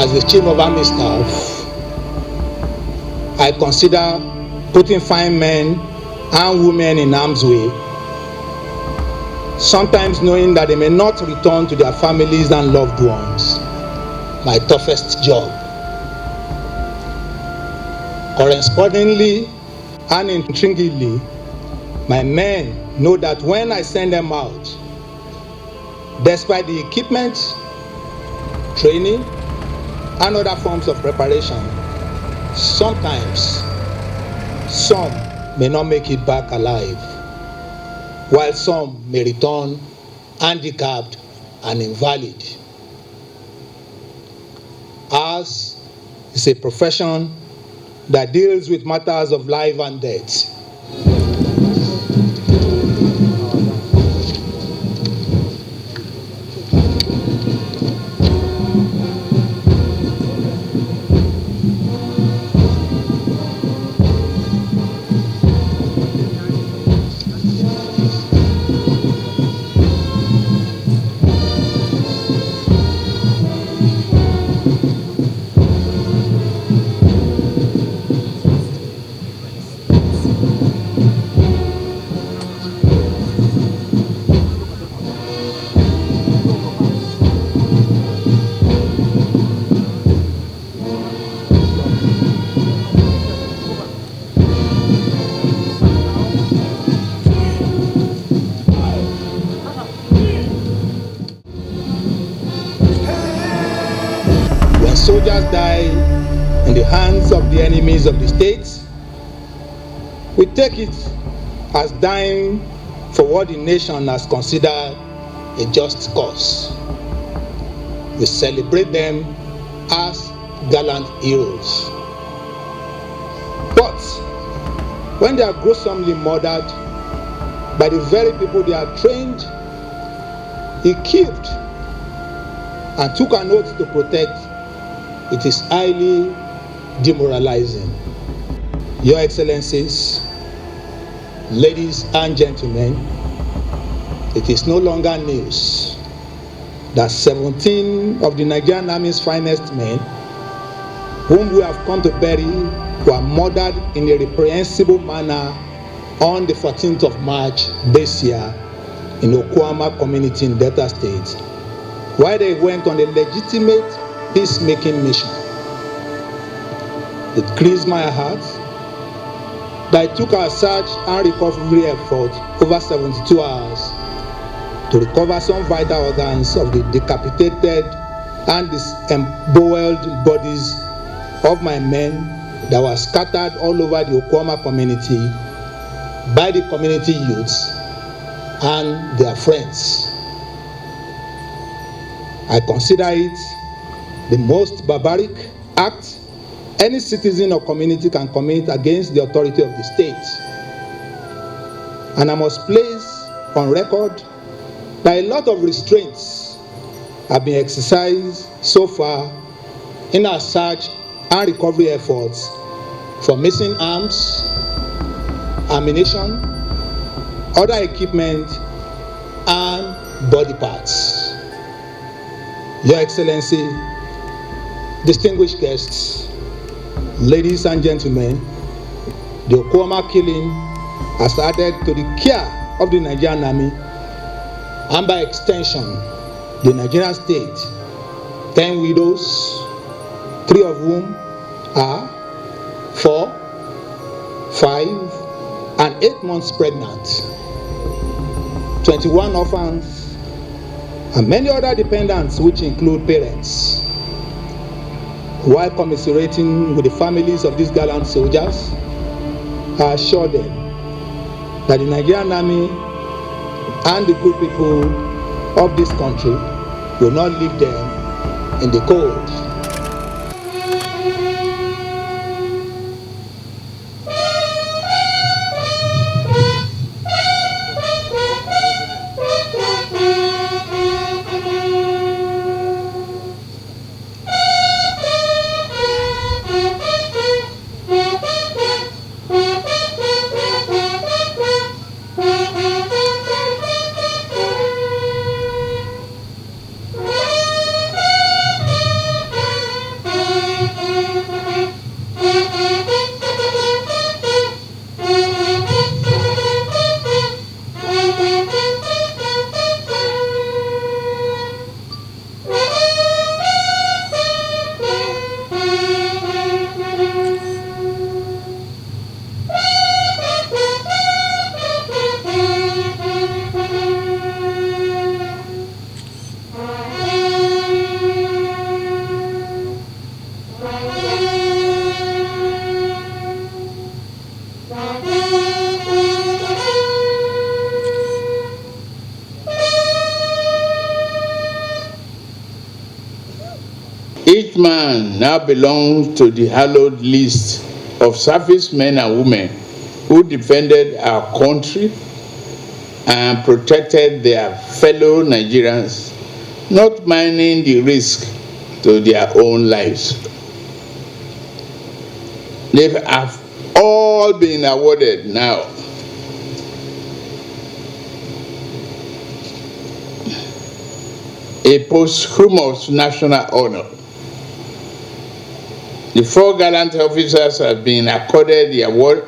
As the Chief of Army Staff, I consider putting fine men and women in harm's way, sometimes knowing that they may not return to their families and loved ones, my toughest job. Correspondingly and intriguingly, my men know that when I send them out, despite the equipment, training, and other forms of preparation, sometimes some may not make it back alive, while some may return handicapped and invalid. Ours is a profession that deals with matters of life and death. When soldiers die in the hands of the enemies of the state, we take it as dying for what the nation has considered a just cause. We celebrate them as gallant heroes. But when they are gruesomely murdered by the very people they are trained, equipped, and took an oath to protect, it is highly demoralizing. Your Excellencies, ladies and gentlemen, it is no longer news that 17 of the Nigerian Army's finest men, whom we have come to bury, were murdered in a reprehensible manner on the 14th of March this year in Okama community in Delta State, while they went on a legitimate peacemaking mission. It grieves my heart that it took our search and recovery effort over 72 hours to recover some vital organs of the decapitated and disemboweled bodies of my men that were scattered all over the Okama community by the community youths and their friends. I consider it the most barbaric act any citizen or community can commit against the authority of the state. And I must place on record that a lot of restraints have been exercised so far in our search and recovery efforts for missing arms, ammunition, other equipment, and body parts. Your Excellency, distinguished guests, ladies and gentlemen, the Okama killing has added to the care of the Nigerian Army and by extension, the Nigerian state, 10 widows, 3 of whom are 4, 5, and 8 months pregnant, 21 orphans, and many other dependents, which include parents. While commiserating with the families of these gallant soldiers, I assure them that the Nigerian Army and the good people of this country will not leave them in the cold. man now belongs to the hallowed list of servicemen and women who defended our country and protected their fellow Nigerians, not minding the risk to their own lives. They have all been awarded now a posthumous national honor. The 4 gallant officers have been accorded the award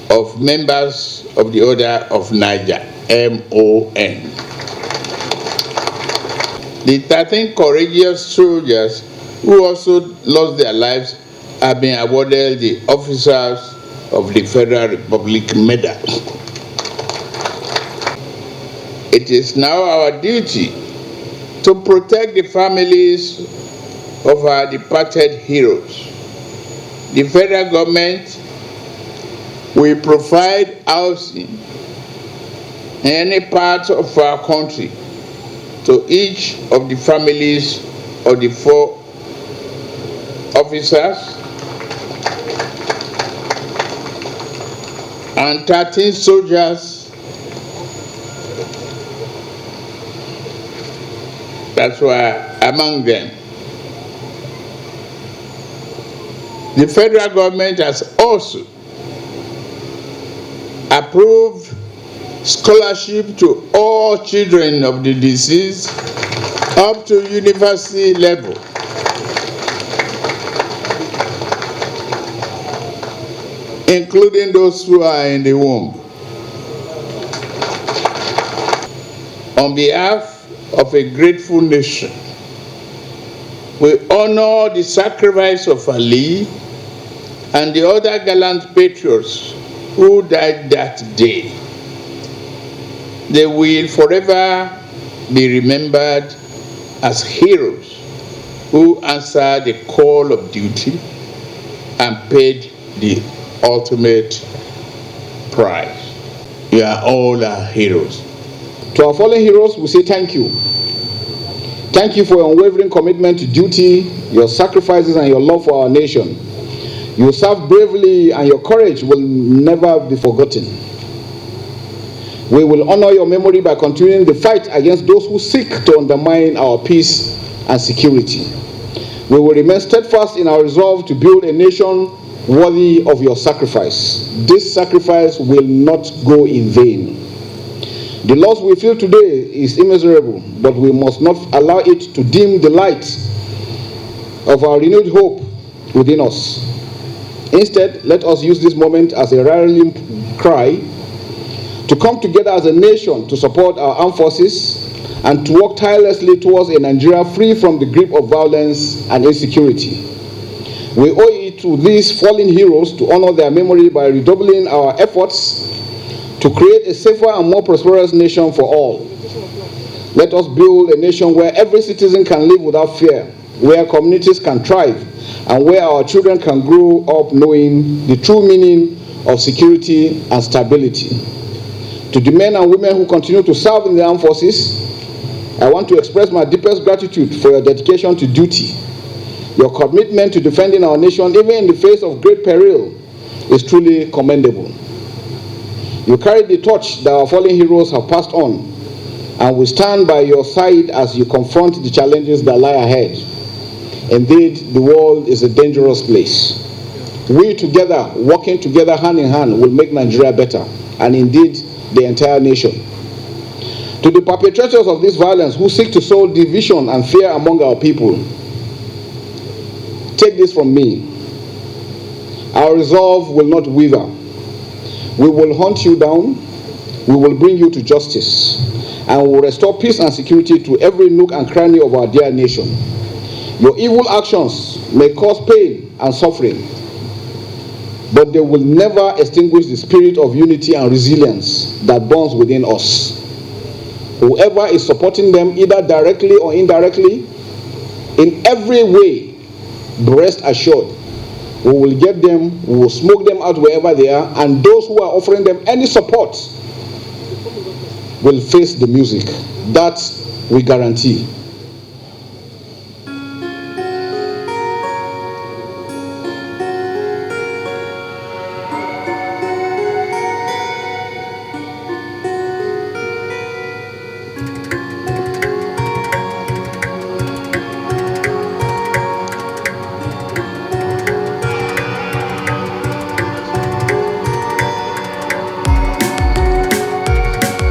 of members of the Order of Niger, MON. The 13 courageous soldiers who also lost their lives have been awarded the Officers of the Federal Republic Medal. It is now our duty to protect the families of our departed heroes. The federal government will provide housing in any part of our country to each of the families of the 4 officers and 13 soldiers that were among them. The federal government has also approved scholarship to all children of the deceased up to university level. Including those who are in the womb. On behalf of a grateful nation, we honor the sacrifice of Ali and the other gallant patriots who died that day. They will forever be remembered as heroes who answered the call of duty and paid the ultimate price. You are all our heroes. To our fallen heroes, we say thank you. Thank you for your unwavering commitment to duty, your sacrifices, and your love for our nation. You served bravely, and your courage will never be forgotten. We will honor your memory by continuing the fight against those who seek to undermine our peace and security. We will remain steadfast in our resolve to build a nation worthy of your sacrifice. This sacrifice will not go in vain. The loss we feel today is immeasurable, but we must not allow it to dim the light of our renewed hope within us. Instead, let us use this moment as a rallying cry to come together as a nation to support our armed forces and to work tirelessly towards a Nigeria free from the grip of violence and insecurity. We owe it to these fallen heroes to honor their memory by redoubling our efforts to create a safer and more prosperous nation for all. Let us build a nation where every citizen can live without fear, where communities can thrive, and where our children can grow up knowing the true meaning of security and stability. To the men and women who continue to serve in the armed forces, I want to express my deepest gratitude for your dedication to duty. Your commitment to defending our nation, even in the face of great peril, is truly commendable. You carry the torch that our fallen heroes have passed on, and we stand by your side as you confront the challenges that lie ahead. Indeed, the world is a dangerous place. We together, working together hand in hand, will make Nigeria better, and indeed, the entire nation. To the perpetrators of this violence who seek to sow division and fear among our people, take this from me. Our resolve will not wither. We will hunt you down, we will bring you to justice, and we will restore peace and security to every nook and cranny of our dear nation. Your evil actions may cause pain and suffering, but they will never extinguish the spirit of unity and resilience that burns within us. Whoever is supporting them, either directly or indirectly, in every way, rest assured, we will get them, we will smoke them out wherever they are, and those who are offering them any support will face the music. That we guarantee.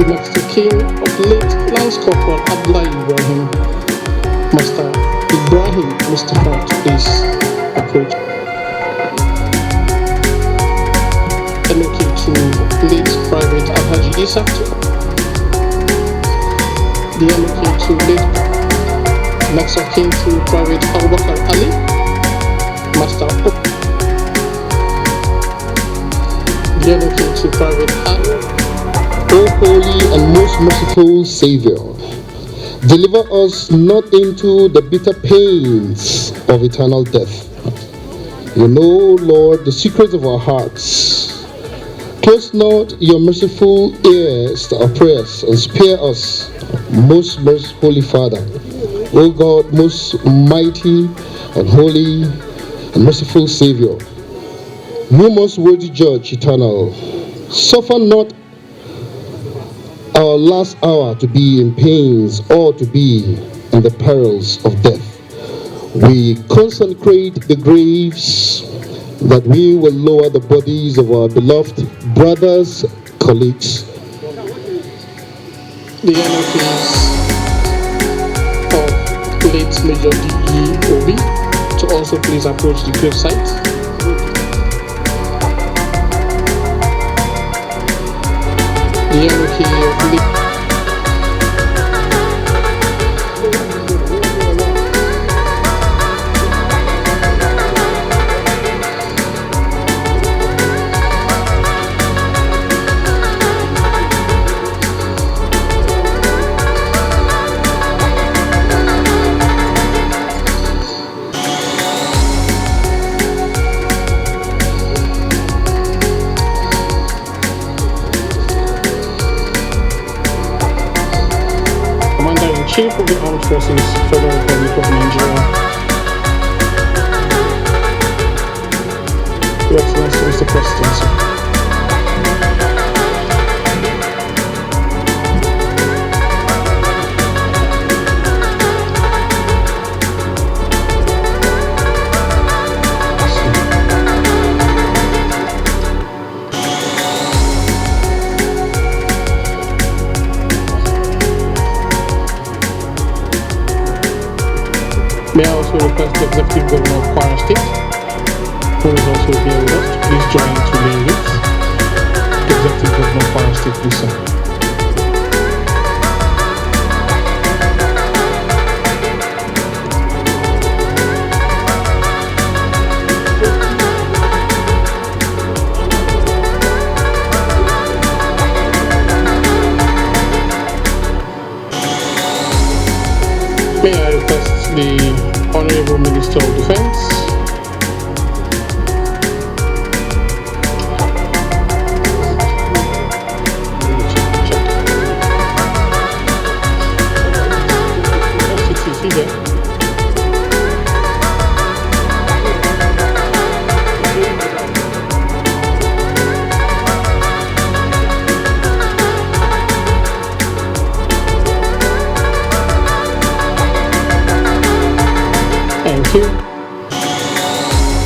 The next of kin of late Lance Corporal Abdullah Ibrahim, Master Ibrahim Mustafa, to please approach. MOK to late Private Alhaji Isa. The MOK to late next of kin to Private Abubakar Ali, Master the MOK to Private Ali. O holy and most merciful Savior, deliver us not into the bitter pains of eternal death. You know, Lord, the secrets of our hearts. Close not your merciful ears to our prayers and spare us, most merciful Father. O God, most mighty and holy and merciful Savior, you most worthy Judge eternal, suffer not our last hour to be in pains or to be in the perils of death. We consecrate the graves that we will lower the bodies of our beloved brothers, colleagues. The MOKs of late Major D.E. Obi to also please approach the gravesite. The MOK of late Chief of the Armed Forces, Federal Republic of Nigeria, Your Excellency, Mr. President, sir. May I also request the Executive Governor of Kwara State, who is also here with us, to please join to lay rites. The Executive Governor of Kwara State, please, sir. May I request the Honorable Minister of Defense, is he here? Thank you.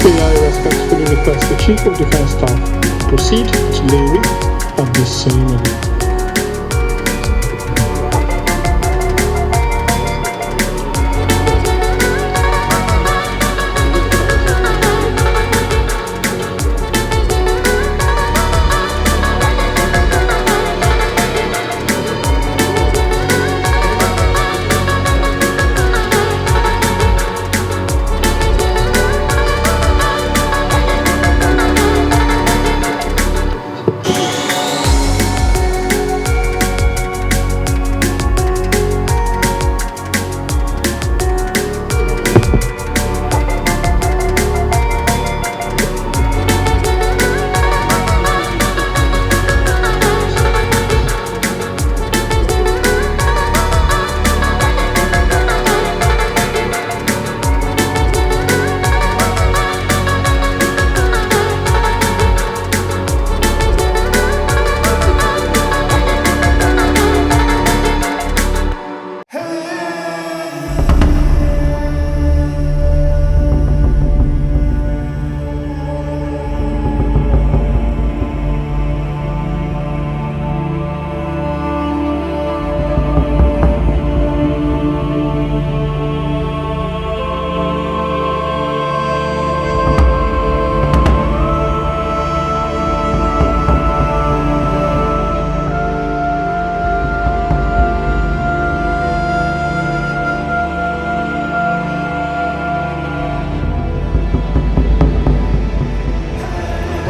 May I respectfully request the Chief of Defense Staff proceed to lay wreath at this ceremony.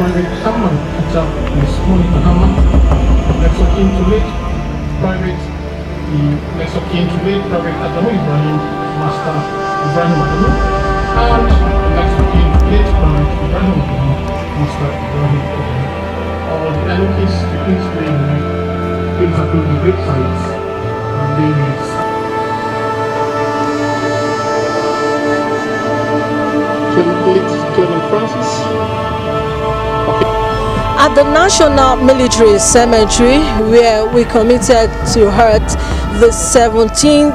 Private Hammond Peter Miss Monica Hammer, next of kin to late Private Private Adamu Ibrahim, Master Ibrahim Adamu, and next of kin to late Private Ibrahim Adamu, Master Ibrahim Adamu. All the NOKs, the Queen's Playing, please approve the great heights and ladies. Clement Francis. At the National Military Cemetery, where we committed to hurt the 17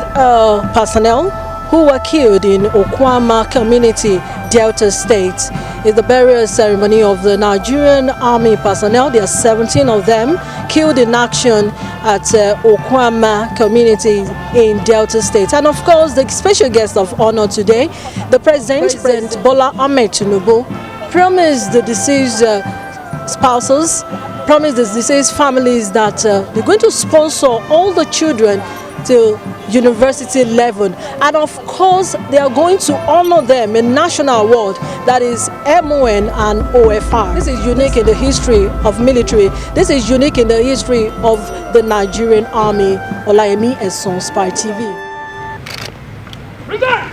personnel who were killed in Okama community, Delta State, is the burial ceremony of the Nigerian Army personnel. There are 17 of them killed in action at Okama community in Delta State. And of course, the special guest of honor today, the President Bola Ahmed Tinubu, promised the deceased spouses, promised the deceased families that they're going to sponsor all the children till university level, and of course they are going to honor them a national award, that is MON and OFR. This is unique in the history of military. This is unique in the history of the Nigerian Army. Olayemi Eson, Spy TV. Reload!